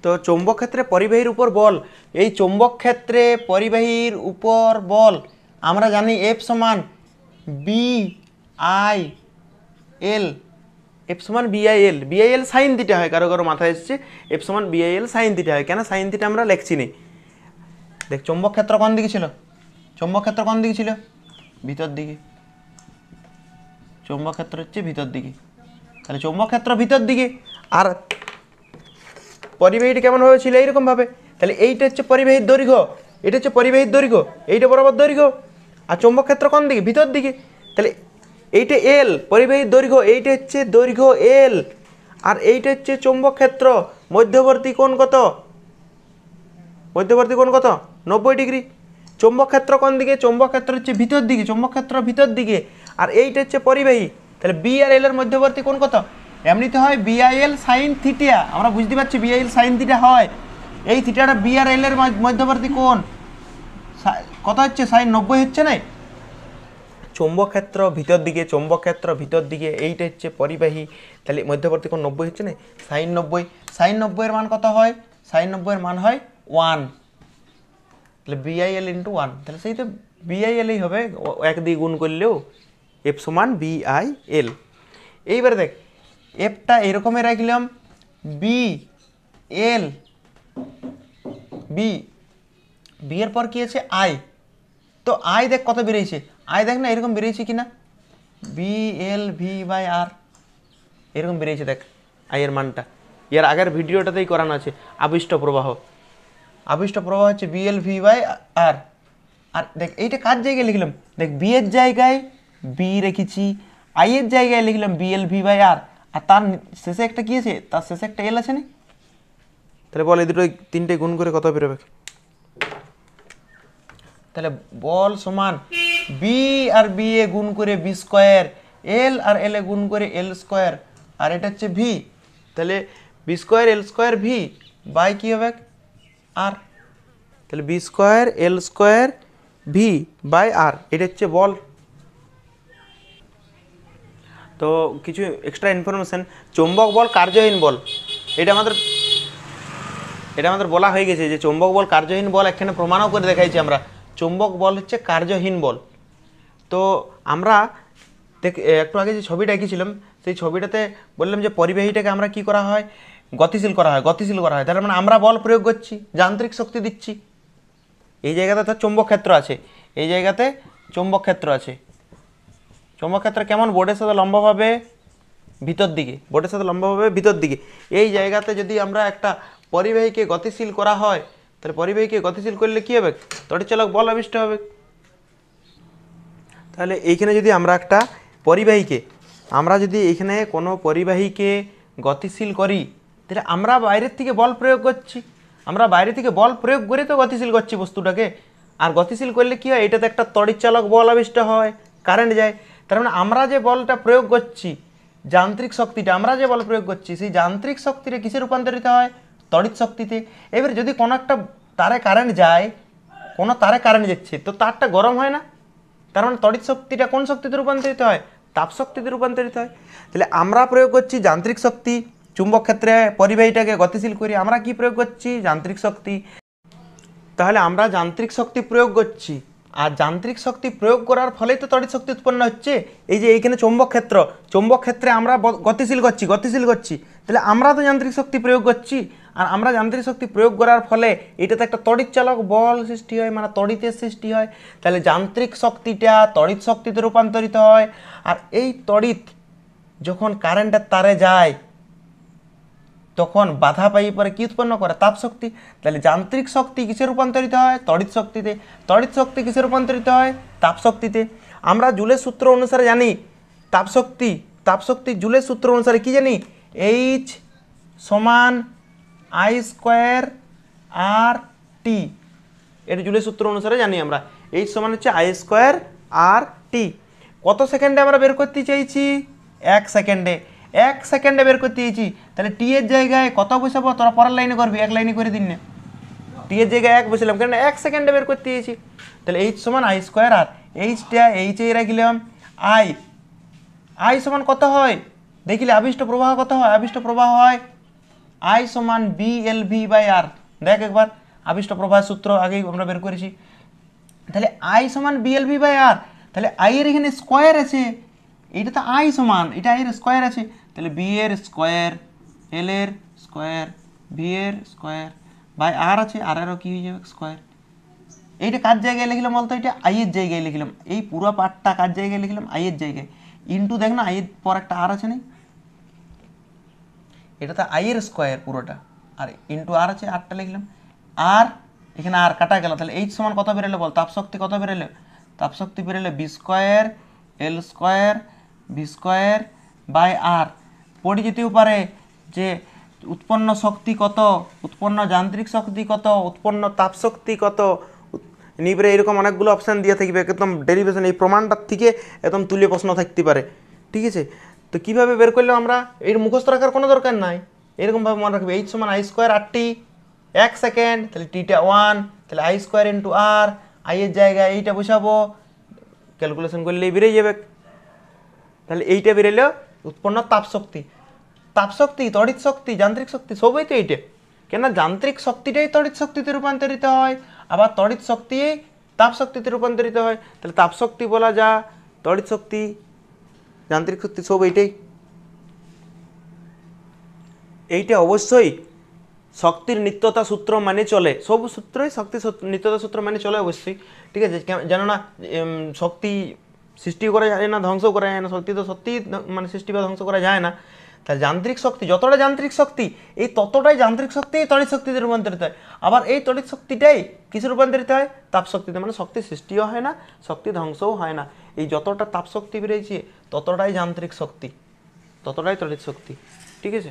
তো চৌম্বক ক্ষেত্রে পরিবাহীর উপর বল, এই চৌম্বক ক্ষেত্রে পরিবাহীর উপর বল আমরা জানি এফ সমান বি আই এল, এফ সমান বিআইএল, বিআইএল সাইন থিটা হয়, কারো কারো মাথায় এসেছে এফ সমান বিআইএল সাইন থিটা হয়, কেন সাইন থিটা আমরা লিখছি নি। দেখ চৌম্বক ক্ষেত্র কোন দিকে ছিল, চৌম্বক ক্ষেত্র কোন দিকে ছিল, ভিতর দিকে, চৌম্বক ক্ষেত্র হচ্ছে ভিতর দিকে, তাহলে চৌম্বক ক্ষেত্র ভিতর দিকে, আর পরিবাহীটা কেমন ভাবে ছিল এইরকম ভাবে, তাহলে এইটা হচ্ছে পরিবাহীর দৈর্ঘ্য, এটা হচ্ছে পরিবাহীর দৈর্ঘ্য, এইটা বরাবর দৈর্ঘ্য, আর চৌম্বক ক্ষেত্র কোন দিকে, ভিতর দিকে, তাহলে এইটা এল পরিবাহীর দৈর্ঘ্য, এইটা হচ্ছে দৈর্ঘ্য এল, আর এইটা হচ্ছে চৌম্বক ক্ষেত্র, মধ্যবর্তী কোণ কত, মধ্যবর্তী কোণ কত 90 ডিগ্রি। চৌম্বক ক্ষেত্র কোন দিকে, চৌম্বক ক্ষেত্র হচ্ছে ভিতর দিকে, চৌম্বক ক্ষেত্র ভিতর দিকে, আর এইটা হচ্ছে পরিবাহী, তাহলে বি আর এল এর মধ্যবর্তী কোণ কত, এমনিতে হয় বিআইএল সাইন থিটা, আমরা বুঝতে পারছি বিআইএল সাইন থিটা হয়, এই থিটাটা বি আর এল এর মধ্যবর্তী কোণ কত হচ্ছে, সাইন 90 হচ্ছে না। চৌম্বক ক্ষেত্র ভিতর দিকে, চৌম্বক ক্ষেত্র ভিতর দিকে, এইটা হচ্ছে পরিবাহী, তাহলে মধ্যবর্তী কোণ 90 হচ্ছে না, সাইন 90, সাইন 90 এর মান কত হয়, সাইন 90 এর মান হয় 1, তাহলে বিআইএল ইন্টু 1, তাহলে সেই তো বিআইএলই হবে, এক দিয়ে গুণ করলেও এফ সমান বিআইএল। এইবার দেখ এফটা এরকমই রাখলাম, বি এল, বি, বি এর পর কি আছে আই, তো আই দেখ কত বেরিয়েছে, আই দেখ না এরকম বেরিয়েছে কিনা, বি এল ভি বাই আর, এরকম বেরিয়েছে দেখ আই এর মানটা, এর আগের ভিডিওটাতেই করানো আছে, আবিষ্ট প্রবাহ, আবিষ্ট প্রবাহ হচ্ছে বি এল ভি বাই আর, আর দেখ এইটা কার জায়গায় লিখলাম, দেখ বি এর জায়গায় বি রেখেছি, আই এর জায়গায় লিখলাম বি এল ভি বাই আর, আর তার শেষে একটা কি আছে, তার শেষে একটা এল আছে না, তাহলে বল এই দুটো তিনটে গুণ করে কত বেরোবে, তাহলে বল সমান বি আর বি এ গুণ করে বি স্কোয়ার, এল আর এল এ গুণ করে এল স্কোয়ার, আর এটা হচ্ছে ভি, তাহলে B square L square V by কী হবে আর, তাহলে B square L square V by R, এটা হচ্ছে বল। তো কিছু এক্সট্রা ইনফরমেশন, চৌম্বক বল কার্যহীন বল, এটা আমাদের বলা হয়ে গেছে যে চৌম্বক বল কার্যহীন বল, এখানে প্রমাণও করে দেখাইছি আমরা, চৌম্বক বল হচ্ছে কার্যহীন বল। তো আমরা একটু আগে যে ছবিটা এঁকেছিলাম সেই ছবিটাতে বললাম যে পরিবাহীটাকে আমরা কি করা হয়, গতিশীল করা হয়, গতিশীল করা হয়, তার মানে আমরা বল প্রয়োগ করছি, যান্ত্রিক শক্তি দিচ্ছি, এই জায়গাতে তো চৌম্বক ক্ষেত্র আছে, এই জায়গাতে চৌম্বক ক্ষেত্র আছে, চৌম্বক ক্ষেত্র কেমন, বোর্ডের সাথে লম্বভাবে ভিতর দিকে, বোর্ডের সাথে লম্বভাবে ভিতর দিকে, এই জায়গাতে যদি আমরা একটা পরিবাহীকে গতিশীল করা হয়, তাহলে পরিবাহীকে গতিশীল করলে কী হবে, তড়িৎচালক বল আবিষ্ট হবে। তাহলে এইখানে যদি আমরা একটা পরিবাহীকে, আমরা যদি এইখানে কোনো পরিবাহীকে গতিশীল করি, তাহলে আমরা বাইরের থেকে বল প্রয়োগ করছি, আমরা বাইরে থেকে বল প্রয়োগ করে তো গতিশীল করছি বস্তুটাকে, আর গতিশীল করলে কী হয়, এটাতে একটা তড়িৎচালক বল আবিষ্ট হয়, কারেন্ট যায়, তার মানে আমরা যে বলটা প্রয়োগ করছি, যান্ত্রিক শক্তিটা আমরা যে বল প্রয়োগ করছি, সেই যান্ত্রিক শক্তিটা কিসে রূপান্তরিত হয়, তড়িৎ শক্তিতে। এবার যদি কোনো একটা তারে কারেন্ট যায়, কোনো তারে কারেন্ট যাচ্ছে, তো তারটা গরম হয় না, তার মানে তড়িৎ শক্তিটা কোন শক্তিতে রূপান্তরিত হয়, তাপ শক্তিতে রূপান্তরিত হয়। তাহলে আমরা প্রয়োগ করছি যান্ত্রিক শক্তি, চুম্বক ক্ষেত্রে পরিবাহীটাকে গতিশীল করি, আমরা কি প্রয়োগ করছি, যান্ত্রিক শক্তি। তাহলে আমরা যান্ত্রিক শক্তি প্রয়োগ করছি, আর যান্ত্রিক শক্তি প্রয়োগ করার ফলেই তো তড়িৎ শক্তি উৎপন্ন হচ্ছে। এই যে এইখানে চৌম্বক ক্ষেত্র, চৌম্বক ক্ষেত্রে আমরা গতিশীল করছি, তাহলে আমরা তো যান্ত্রিক শক্তি প্রয়োগ করছি, আর আমরা যান্ত্রিক শক্তি প্রয়োগ করার ফলে এটাতে একটা তড়িৎচালক বল সৃষ্টি হয়, মানে তড়িতের সৃষ্টি হয়। তাহলে যান্ত্রিক শক্তিটা তড়িৎ শক্তিতে রূপান্তরিত হয়, আর এই তড়িৎ যখন কারেন্টের তারে যায় তখন বাধা পাই পরে কি উৎপন্ন করে, তাপ শক্তি। তাহলে যান্ত্রিক শক্তি কিসে রূপান্তরিত হয়, তড়িৎ শক্তিতে, তড়িৎ শক্তি কিসে রূপান্তরিত হয়, তাপ শক্তিতে। আমরা জুলের সূত্র অনুসারে জানি তাপ শক্তি জুলের সূত্র অনুসারে কি জানি, এইচ সমান আই স্কোয়ার আর টি, এটা জুলের সূত্র অনুসারে জানি আমরা, এইচ সমান হচ্ছে আই স্কোয়ার আর টি। কত সেকেন্ডে আমরা বের করতে চাইছি, 1 সেকেন্ডে, 1 সেকেন্ডে বের করতে চাইছি। তাহলে টি এর জায়গায় কত বসাবো, তোরা পরের লাইনে করবি, এক লাইনে করে দিন না, টি এর জায়গায় 1 বসলাম, কারণ 1 সেকেন্ডে বের করতে চাইছি। তাহলে এইচ সমান আই স্কোয়ার আর, এইচটা এইচে রাখলাম, আই সমান কত হয় দেখিলে, আবিষ্ট প্রবাহ কত হয়, আবিষ্ট প্রবাহ হয় আই সমান বিএলভি বাই আর। দেখ একবার আবিষ্ট প্রবাহ সূত্র আগেই আমরা বের করেছি। তাহলে আই সমান বিএলভি বাই আর, তাহলে আই এর এখানে স্কোয়ার আছে, এইটা তো আই সমান, এটা আই এর স্কোয়ার আছে, তাহলে বি এর স্কোয়ার, এল এর স্কোয়ার, ভি এর স্কোয়ার বাই আর আছে, আর এরও কী হয়ে যাবে স্কোয়ার। এইটা কার জায়গায় লিখলাম বলতো, এটা আই এর জায়গায় লিখলাম, এই পুরো পার্টটা কার জায়গায় লিখলাম, আই এর জায়গায়, ইন্টু দেখ না আই এর পর একটা আর আছে না, এটা তো আই এর স্কোয়ার পুরোটা, আর ইন্টু আর আছে, আরটা লিখলাম, আর এখানে আর কাটা গেল, তাহলে এইচ সমান কত বেরোলো বল, তাপশক্তি কত বেরোলো, তাপশক্তি বেরোলো B square L square V square by R. পড়ে যেতেও পারে যে উৎপন্ন শক্তি কত, উৎপন্ন যান্ত্রিক শক্তি কত, উৎপন্ন তাপশক্তি কত, নিবরে এরকম অনেকগুলো অপশান দিয়ে থাকবে, একদম ডেরিভেশন এই প্রমাণটার থেকে একদম তুলে প্রশ্ন থাকতে পারে। ঠিক আছে, তো কীভাবে বের করলাম আমরা, এর মুখস্থ রাখার কোনো দরকার নাই, এরকমভাবে মনে রাখবে এইচ সমান I square R T, 1 second, তাহলে টিটা 1, তাহলে I square into R, I এর জায়গায় এইটা বসাবো, ক্যালকুলেশন করলেই বেরিয়ে যাবে। তাহলে এইটা বেরোলো উৎপন্ন তাপশক্তি। তাপশক্তি, তড়িৎ শক্তি, যান্ত্রিক শক্তি সবই তো এইটা, কেন যান্ত্রিক শক্তিটাই তড়িৎ শক্তিতে রূপান্তরিত হয়, আবার তড়িৎ শক্তি তাপ শক্তিতে রূপান্তরিত হয়, তাহলে তাপশক্তি বলা যা, তড়িৎ শক্তি, যান্ত্রিক শক্তি সব এইটাই। এইটা অবশ্যই শক্তির নিত্যতা সূত্র মানে চলে, সব সূত্রই শক্তি নিত্যতা সূত্র মানে চলে অবশ্যই। ঠিক আছে, জানো না শক্তি সৃষ্টি করা যায় না, ধ্বংস করা যায় না, শক্তি তো সত্যি মানে সৃষ্টি বা ধ্বংস করা যায় না। তাহলে যান্ত্রিক শক্তি যতটা যান্ত্রিক শক্তি, এই ততটাই যান্ত্রিক শক্তি তড়িৎ শক্তিতে রূপান্তরিত হয়, আবার এই তড়িৎ শক্তিটাই কিসে রূপান্তরিত হয়, তাপ শক্তিতে, মানে শক্তি সৃষ্টিও হয় না, শক্তি ধ্বংসও হয় না। এই যতটা তাপ শক্তি বেরিয়েছে ততটাই যান্ত্রিক শক্তি, ততটাই তড়িৎ শক্তি। ঠিক আছে।